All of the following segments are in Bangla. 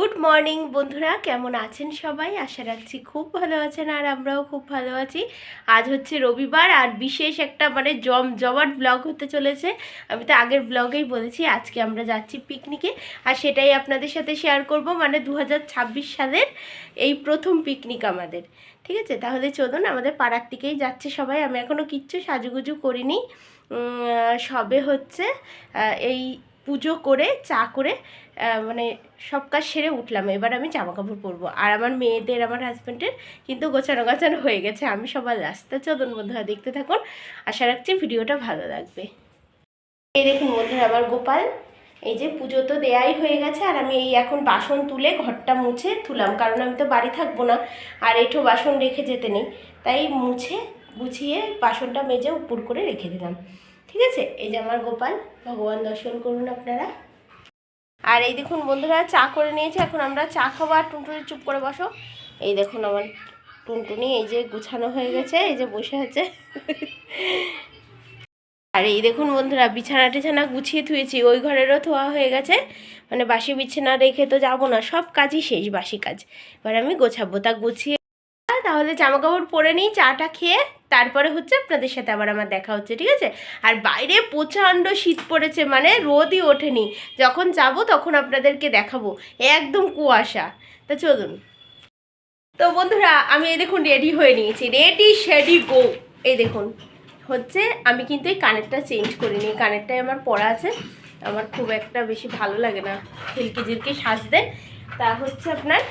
গুড মর্নিং বন্ধুরা, কেমন আছেন সবাই? আশা রাখছি খুব ভালো আছেন আর আমরাও খুব ভালো আছি। আজ হচ্ছে রবিবার আর বিশেষ একটা জমাট ব্লগ হতে চলেছে। আমি তো আগের ব্লগেই বলেছি আজকে আমরা যাচ্ছি পিকনিকে, আর সেটাই আপনাদের সাথে শেয়ার করব। মানে 2026 সালের এই প্রথম পিকনিক আমাদের। ঠিক আছে, তাহলে চলুন, আমাদের পাড়ার দিকেই যাচ্ছে সবাই। আমি এখনও কিচ্ছু সাজুগুজু করিনি, সবে হচ্ছে এই পুজো করে চা করে মানে সব কাজ সেরে উঠলাম। এবার আমি জামা কাপড় পরবো, আর আমার মেয়েদের আমার হাজব্যান্ডের কিন্তু গোছানো হয়ে গেছে। আমি সবার লাস্টে। চলুন বন্ধুরা, দেখতে থাকুন, আশা রাখছি ভিডিওটা ভালো লাগবে। এই দেখুন বন্ধুরা, আমার গোপাল এই যে পুজো তো দেয়াই হয়ে গেছে, আর আমি এই এখন বাসন তুলে ঘরটা মুছে তুলাম, কারণ আমি তো বাড়ি থাকবো না আর এঁঠো বাসন রেখে যেতে নেই, তাই মুছে গুছিয়ে বাসনটা মেজে উপর করে রেখে দিলাম। ঠিক আছে, এই যে আমার গোপাল, ভগবান দর্শন করুন আপনারা। আর এই দেখুন বন্ধুরা, চা করে নিয়েছে, এখন আমরা চা খাবো। আর টুনটুনি চুপ করে বসো। এই দেখুন আমার টুনটুনি এই যে গুছানো হয়ে গেছে, এই যে বসে আছে। আর এই দেখুন বন্ধুরা, বিছানা টিছানা গুছিয়ে থুয়েছি, ওই ঘরেরও ধোয়া হয়ে গেছে। মানে বাসি বিছানা রেখে তো যাবো না, সব কাজই শেষ, বাসি কাজ এবার আমি গোছাবো। তা গুছিয়ে তাহলে জামা কাপড় পরে নিই, চাটা খেয়ে তারপরে হচ্ছে আপনাদের সাথে আবার আমার দেখা হচ্ছে। ঠিক আছে, আর বাইরে প্রচণ্ড শীত পড়েছে, মানে রোদই ওঠেনি। যখন যাব তখন আপনাদেরকে দেখাবো, একদম কুয়াশা। তা চলুন। তো বন্ধুরা, আমি এই দেখুন রেডি হয়ে নিয়েছি, রেডি শেডি গো। এই দেখুন হচ্ছে, আমি কিন্তু এই কানেরটা চেঞ্জ করিনি, কানেরটাই আমার পরা আছে। আমার খুব একটা বেশি ভালো লাগে না ঝিলকে ঝিলকে সাজতে। তা হচ্ছে আপনার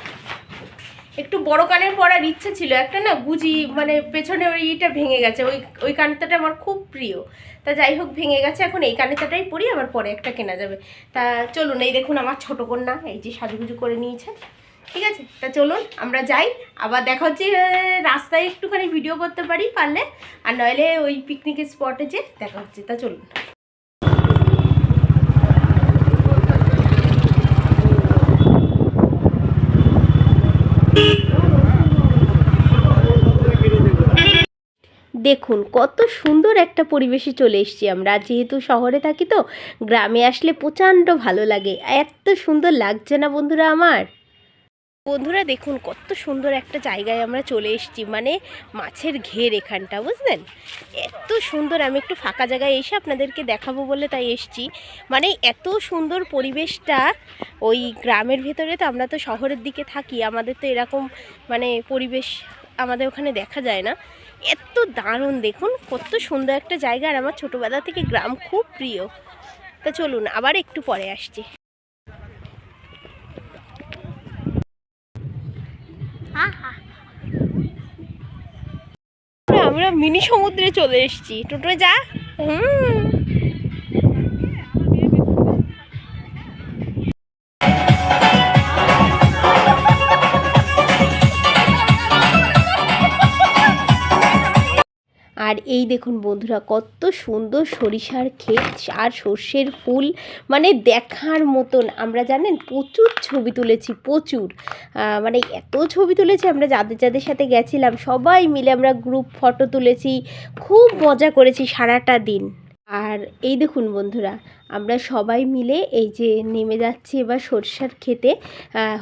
একটু বড় কানের পরার ইচ্ছে ছিল, একটা না গুজি, মানে পেছনে ওই ইটা ভেঙে গেছে, ওই কানেরটাটা আমার খুব প্রিয়। তা যাই হোক, ভেঙে গেছে, এখন এই কানেরটাটাই পরি, আবার পরে একটা কেনা যাবে। তা চলুন, এই দেখুন আমার ছোটো কন্যা এই যে সাজুগুজু করে নিয়েছে। ঠিক আছে, তা চলুন আমরা যাই, আবার দেখা হচ্ছে। রাস্তায় একটুখানি ভিডিও করতে পারি পারলে, আর নইলে ওই পিকনিকের স্পটে যে দেখা হচ্ছে। তা চলুন। দেখুন কত সুন্দর একটা পরিবেশে চলে এসেছি আমরা। যেহেতু শহরে থাকি, তো গ্রামে আসলে প্রচণ্ড ভালো লাগে। এত সুন্দর লাগছে না বন্ধুরা আমার? বন্ধুরা দেখুন কত সুন্দর একটা জায়গায় আমরা চলে এসেছি, মানে মাছের ঘের এখানটা, বুঝলেন? এত সুন্দর। আমি একটু ফাঁকা জায়গায় এসে আপনাদেরকে দেখাবো বলে তাই এসেছি। মানে এত সুন্দর পরিবেশটা ওই গ্রামের ভেতরে, তো আমরা তো শহরের দিকে থাকি, আমাদের তো এরকম মানে পরিবেশ আমাদের ওখানে দেখা যায় না। এত দারুণ, দেখুন কত সুন্দর একটা জায়গা, আর আমার ছোটোবেলা থেকে গ্রাম খুব প্রিয়। তা চলুন, আবার একটু পরে আসছি। আমরা মিনি সমুদ্রে চলে এসেছি। টোটো যা। আর এই দেখুন বন্ধুরা, কত সুন্দর সরিষার ক্ষেত আর সর্ষের ফুল, মানে দেখার মতন। আমরা জানেন প্রচুর ছবি তুলেছি, প্রচুর, মানে এত ছবি তুলেছি আমরা, যাদের যাদের সাথে গেছিলাম সবাই মিলে আমরা গ্রুপ ফটো তুলেছি, খুব মজা করেছি সারাটা দিন। আর এই দেখুন বন্ধুরা, আমরা সবাই মিলে এই যে নেমে যাচ্ছি এবার সরষার খেতে,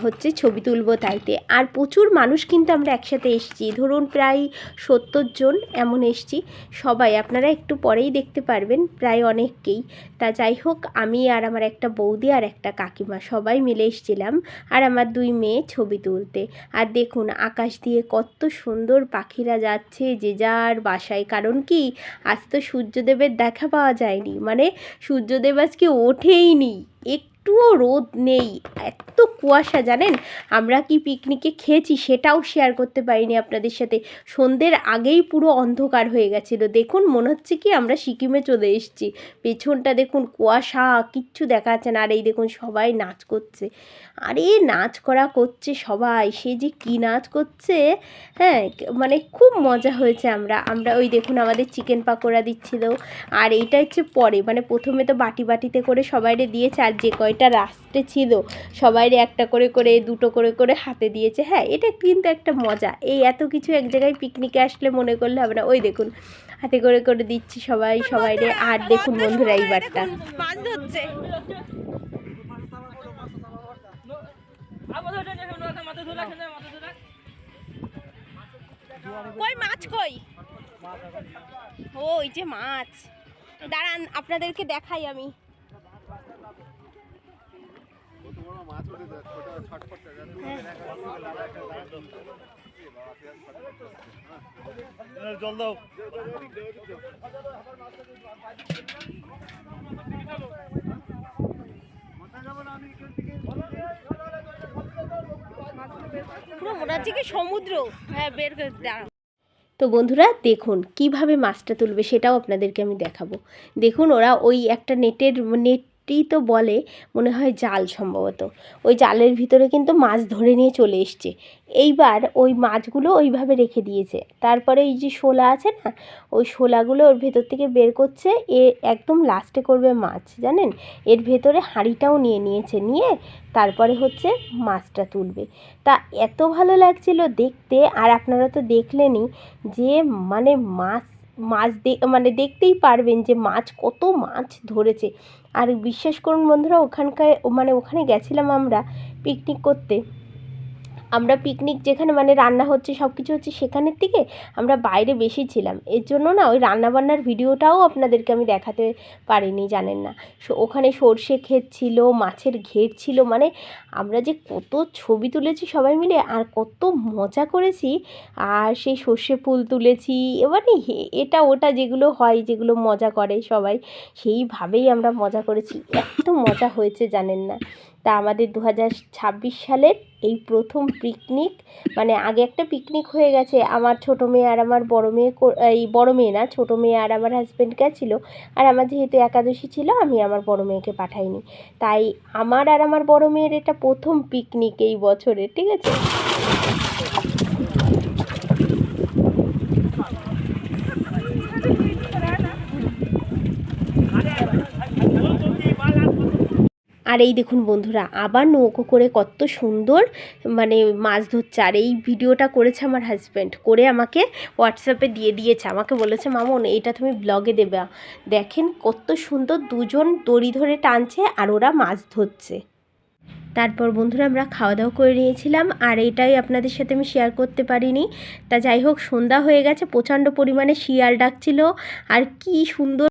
হচ্ছে ছবি তুলবো তাইতে। আর প্রচুর মানুষ কিন্তু আমরা একসাথে এসেছি, ধরুন প্রায় 70 জন এমন এসেছি সবাই। আপনারা একটু পরেই দেখতে পারবেন, প্রায় অনেককেই। তা যাই হোক, আমি আর আমার একটা বৌদি আর একটা কাকিমা সবাই মিলে এসেছিলাম, আর আমার 2 মেয়ে ছবি তুলতে। আর দেখুন আকাশ দিয়ে কত সুন্দর পাখিরা যাচ্ছে যে যার বাসায়। কারণ কি, আজ তো সূর্যদেবের দেখা পাওয়া যায়নি, মানে সূর্যদেব আজকে ওঠেইনি, একটুও রোদ নেই, এত কুয়াশা। জানেন আমরা কি পিকনিকে খেয়েছি সেটাও শেয়ার করতে পারিনি আপনাদের সাথে। সন্ধ্যের আগেই পুরো অন্ধকার হয়ে গেছিলো। দেখুন মনে হচ্ছে কি আমরা সিকিমে চলে এসেছি। পেছনটা দেখুন কুয়াশা, কিচ্ছু দেখা যাচ্ছে না। আর এই দেখুন সবাই নাচ করছে, আরে নাচ করা করছে সবাই, সে যে কী নাচ করছে, হ্যাঁ, মানে খুব মজা হয়েছে। আমরা ওই দেখুন আমাদের চিকেন পাকোড়া দিচ্ছিলো। আর এইটা হচ্ছে পরে, মানে প্রথমে তো বাটিতে করে সবাইরে দিয়েছে, আর যে কয়টা রাস্টে ছিল সবাইরে একটা করে করে 2টো করে হাতে দিয়েছে। হ্যাঁ, এটা কিন্তু একটা মজা। এই এত কিছু এক জায়গায় পিকনিকে আসলে মনে করলে হবে না। ওই দেখুন হাতে করে দিচ্ছি সবাইরে। আর দেখুন বন্ধুরা এইবারটা মাছ ধরছে। কই মাছ কই? ও ওই যে মাছ, দাঁড়ান আপনাদেরকে দেখাই আমি। জল দাও। পুরো মনে হচ্ছে কি সমুদ্র। হ্যাঁ বের করে দাঁড়াও। তো বন্ধুরা দেখুন কিভাবে মাছটা তুলবে সেটাও আপনাদেরকে আমি দেখাবো। দেখুন ওরা ওই একটা নেটই তো বলে, মনে হয় জাল সম্ভবত, ওই জালের ভিতরে কিন্তু মাছ ধরে নিয়ে চলে এসছে। এইবার ওই মাছগুলো ওইভাবে রেখে দিয়েছে, তারপরে এই যে শোলা আছে না, ওই শোলাগুলো ওর ভেতর থেকে বের করছে। একদম লাস্টে করবে মাছ, জানেন, এর ভেতরে হাঁড়িটাও নিয়ে নিয়েছে, নিয়ে তারপরে হচ্ছে মাছটা তুলবে। তা এত ভালো লাগছিল দেখতে, আর আপনারা তো দেখলেনই যে মানে মাছ মানে দেখতেই পারবেন যে মাছ, কত মাছ ধরেছে। আর বিশ্বাস করুন বন্ধুরা, ওখানে গেছিলাম আমরা পিকনিক করতে। আমরা পিকনিক যেখানে মানে রান্না হচ্ছে সব কিছু হচ্ছে সেখানের থেকে আমরা বাইরে বেশি ছিলাম, এর জন্য না ওই রান্নাবান্নার ভিডিওটাও আপনাদেরকে আমি দেখাতে পারিনি, জানেন না। ওখানে সর্ষে ক্ষেত ছিল, মাছের ঘের ছিল, মানে আমরা যে কত ছবি তুলেছি সবাই মিলে, আর কত মজা করেছি। আর সেই সর্ষে ফুল তুলেছি, এবারে এটা ওটা যেগুলো হয়, যেগুলো মজা করে সবাই, সেইভাবেই আমরা মজা করেছি। এত মজা হয়েছে জানেন না। তা আমাদের 2026 সালের এই প্রথম পিকনিক, মানে আগে একটা পিকনিক হয়ে গেছে, আমার ছোটো মেয়ে আর আমার বড় মেয়ে, এই বড় মেয়ে না, ছোটো মেয়ে আর আমার হাজব্যান্ড গেছিলো। আর আমার যেহেতু একাদশী ছিল, আমি আমার বড় মেয়েকে পাঠাইনি, তাই আমার আর আমার বড় মেয়ের এটা প্রথম পিকনিক এই বছরে, ঠিক আছে। আর এই দেখুন বন্ধুরা, আবার নৌকো করে কত সুন্দর মানে মাছ ধরছে। আর এই ভিডিওটা করেছে আমার হাজব্যান্ড, করে আমাকে হোয়াটসঅ্যাপে দিয়ে দিয়েছে, আমাকে বলেছে মামুন এটা তুমি ব্লগে দেবে। দেখেন কত সুন্দর, দুজন দড়ি ধরে টানছে আর ওরা মাছ ধরছে। তারপর বন্ধুরা আমরা খাওয়া দাওয়া করে নিয়েছিলাম, আর এটাই আপনাদের সাথে আমি শেয়ার করতে পারিনি। তা যাই হোক, সন্ধ্যা হয়ে গেছে, প্রচণ্ড পরিমাণে শিয়াল ডাকছিল, আর কি সুন্দর